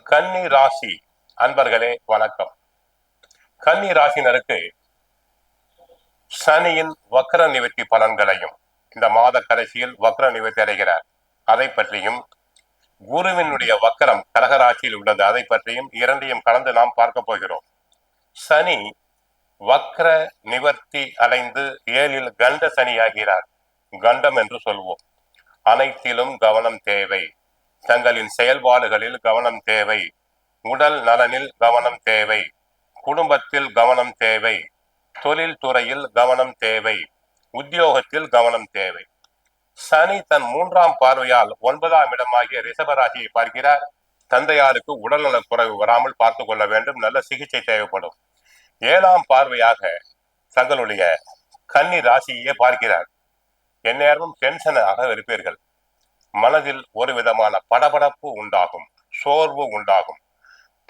கன்னி ராசி அன்பர்களே வணக்கம். கன்னி ராசினருக்கு சனியின் வக்ர நிவர்த்தி பலன்களையும், இந்த மாத கடைசியில் வக்ர நிவர்த்தி அடைகிறார், அதை பற்றியும், குருவினுடைய வக்கரம் கடகராசியில் உள்ளது, அதை பற்றியும் இரண்டையும் கலந்து நாம் பார்க்க போகிறோம். சனி வக்ர நிவர்த்தி அடைந்து 7ல் கண்ட சனி ஆகிறார். கண்டம் என்று சொல்வோம். அனைத்திலும் கவனம் தேவை. தங்களின் செயல்பாடுகளில் கவனம் தேவை. உடல் நலனில் கவனம் தேவை. குடும்பத்தில் கவனம் தேவை. தொழில் துறையில் கவனம் தேவை. உத்தியோகத்தில் கவனம் தேவை. சனி தன் 3ஆம் பார்வையால் 9ஆம் இடமாகிய ரிஷபராசியை பார்க்கிறார். தந்தையாருக்கு உடல்நலக் குறைவு வராமல் பார்த்துக் கொள்ள வேண்டும். நல்ல சிகிச்சை தேவைப்படும். 7ஆம் பார்வையாக தங்களுடைய கன்னி ராசியே பார்க்கிறார். எந்நேரமும் டென்ஷனாக இருப்பீர்கள். மனதில் ஒரு விதமான படபடப்பு உண்டாகும், சோர்வு உண்டாகும்.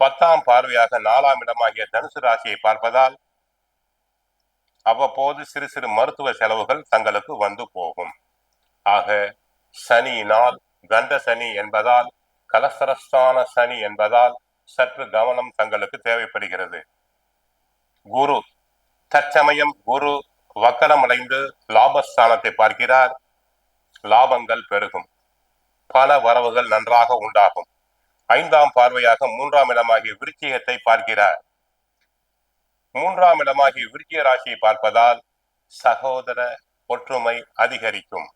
10ஆம் பார்வையாக 4ஆம் இடமாகிய தனுசு ராசியை பார்ப்பதால் அவ்வப்போது சிறு சிறு மருத்துவ செலவுகள் தங்களுக்கு வந்து போகும். ஆக சனியினால், கண்ட சனி என்பதால், கலசரஸ்தான சனி என்பதால் சற்று கவனம் தங்களுக்கு தேவைப்படுகிறது. குரு தற்சமயம் குரு வக்கரமடைந்து லாபஸ்தானத்தை பார்க்கிறார். லாபங்கள் பெருகும். பல வரவுகள் நன்றாக உண்டாகும். 5ஆம் பார்வையாக 3ஆம் இடமாகிய விருச்சிகத்தை பார்க்கிறார். 3ஆம் இடமாகிய விருச்சிக ராசியை பார்ப்பதால் சகோதர ஒற்றுமை அதிகரிக்கும்.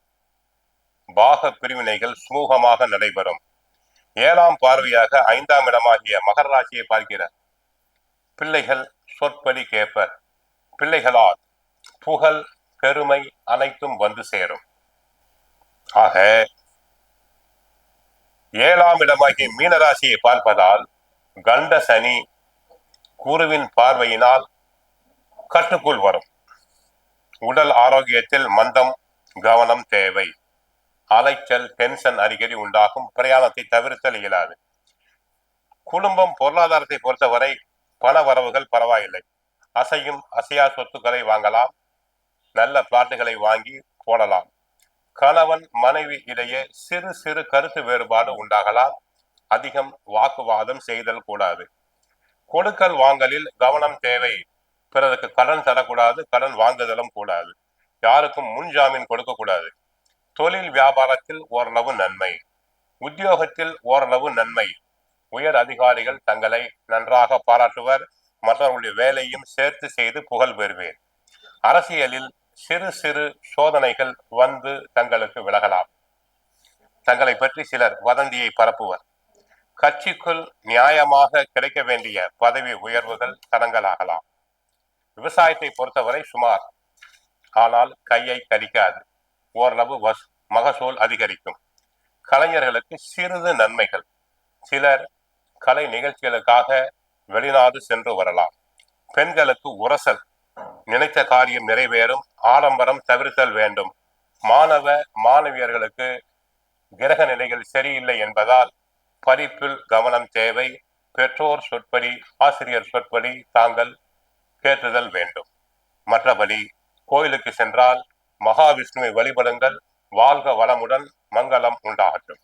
பாக பிரிவினைகள் சுமூகமாக நடைபெறும். 7ஆம் பார்வையாக 5ஆம் இடமாகிய மகர ராசியை பார்க்கிறார். பிள்ளைகள் சொற்படி கேட்பர். பிள்ளைகளால் புகழ், பெருமை அனைத்தும் வந்து சேரும். ஆக 7ஆம் இடமாகிய மீனராசியை பார்ப்பதால் கண்ட சனி குருவின் பார்வையினால் கட்டுக்குள் வரும். உடல் ஆரோக்கியத்தில் மந்தம், கவனம் தேவை. அலைச்சல், டென்ஷன் அடிக்கடி உண்டாகும். பிரயாணத்தை தவிர்த்தல் இயலாது. குடும்பம் பொருளாதாரத்தை பொறுத்தவரை பண வரவுகள் பரவாயில்லை. அசையும் அசையா சொத்துக்களை வாங்கலாம். நல்ல பிளாட்டுகளை வாங்கி போடலாம். கணவன் மனைவி இடையே சிறு சிறு கருத்து வேறுபாடு உண்டாகலாம். அதிகம் வாக்குவாதம் செய்தல் கூடாது. கொடுக்கல் வாங்கலில் கவனம் தேவை. பிறருக்கு கடன் தரக்கூடாது, கடன் வாங்குதலும் கூடாது. யாருக்கும் முன்ஜாமீன் கொடுக்க கூடாது. தொழில் வியாபாரத்தில் ஓரளவு நன்மை. உத்தியோகத்தில் ஓரளவு நன்மை. உயர் அதிகாரிகள் தங்களை நன்றாக பாராட்டுவர். மற்றவர்களுடைய வேலையும் சேர்த்து செய்து புகழ் பெறுவேன். அரசியலில் சிறு சிறு சோதனைகள் வந்து தங்களுக்கு விலகலாம். தங்களை பற்றி சிலர் வதந்தியை பரப்புவர். கட்சிக்குள் நியாயமாக கிடைக்க வேண்டிய பதவி உயர்வுகள் தடங்கலாகலாம். விவசாயத்தை பொறுத்தவரை சுமார், ஆனால் கையை கடிக்காது. ஓரளவு மகசூல் அதிகரிக்கும். கலைஞர்களுக்கு சிறிது நன்மைகள். சிலர் கலை நிகழ்ச்சிகளுக்காக வெளிநாடு சென்று வரலாம். பெண்களுக்கு உரசல். நினைத்த காரியம் நிறைவேறும். ஆடம்பரம் தவிர்த்தல் வேண்டும். மாணவ மாணவியர்களுக்கு கிரக நிலைகள் சரியில்லை என்பதால் படிப்பில் கவனம் தேவை. பெற்றோர் சொற்படி, ஆசிரியர் சொற்படி தாங்கள் கேட்டுதல் வேண்டும். மற்றபடி கோயிலுக்கு சென்றால் மகாவிஷ்ணுவை வழிபடுங்கள். வாழ்க வளமுடன், மங்களம் உண்டாகட்டும்.